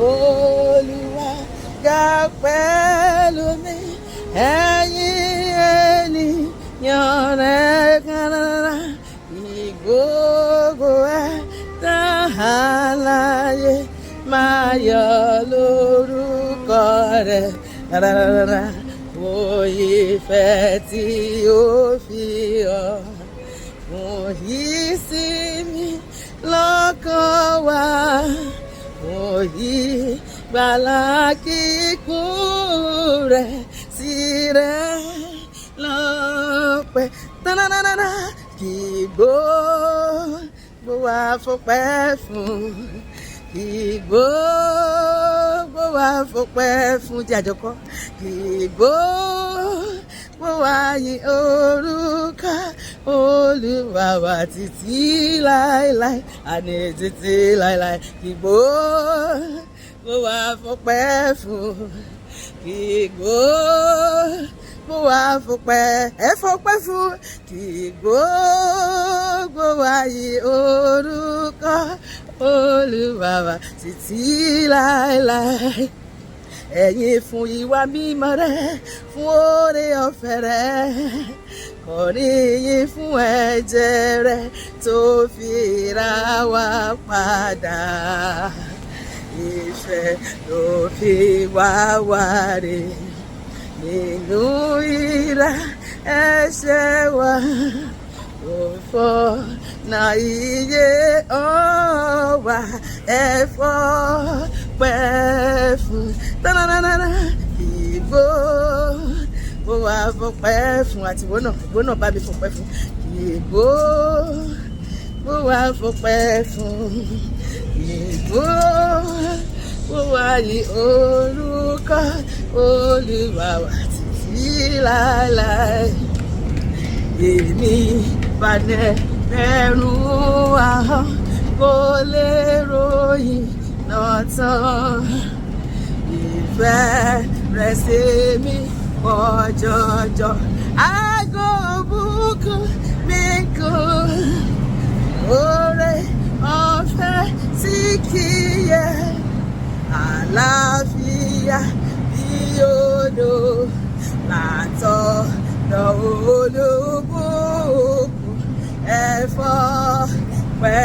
Olúwa ga pẹ̀lú mi, ẹ̀yin ènìyàn rẹ̀ kárára, ìgbógo ẹ̀dá alààyè máa yọ̀ lórúkọ rẹ̀. Wo ìfẹ́ tí ó fi hàn, fún ìsinmi lọ́kàn wa, fún ìgbàlà kíkún rẹ̀ sí rẹ̀ lọ́pẹ́. Kí gbogbo wa fọpẹ́ fún, kí gbogbo wa fọpẹ́ fún jàjọkọ́, kí gbogbo wa yìn orúkọ Olúwa wa títí láéláé, àní títí láéláé. Kí gbogbo wa fọpẹ́ fún, kí gbogbo wa fọpẹ́ fún, kí gbogbo wa yìn orúkọ Olúwa wa títí láéláé. Ẹ̀yin fún ìwà mímọ́ rẹ̀, fún oore ọ̀fẹ́ rẹ̀, kọrin yìn fún ẹ̀jẹ̀ rẹ̀ tó fi rà wá padà. Ìfẹ́ ló fi wá wáre nínú ìrà ẹ̀ṣẹ̀ wa, ó fọ̀nà ìyè hàn wá, ẹ fọpẹ́ fún. Ìgbó bó wa fọpẹ́ fún, àti ìwọ náà bá mi fọpẹ́ fún. Ìgbó bó wa fọpẹ́ fún, ìgbó bó wa yìn orúkọ Olúwa wa títí láéláé. Èmi bàdẹ ẹrù ahọ́n kò lè ròyìn náà tán. Ìfẹ́ rẹ̀ sí mi pọ̀ jọjọ, àgọ́ òbúkún mi kò. Oore ọ̀fẹ́ tí kì í yẹ, àlàáfíà bí odò látọ̀dọ̀ olùbùkún, ẹ fọpẹ́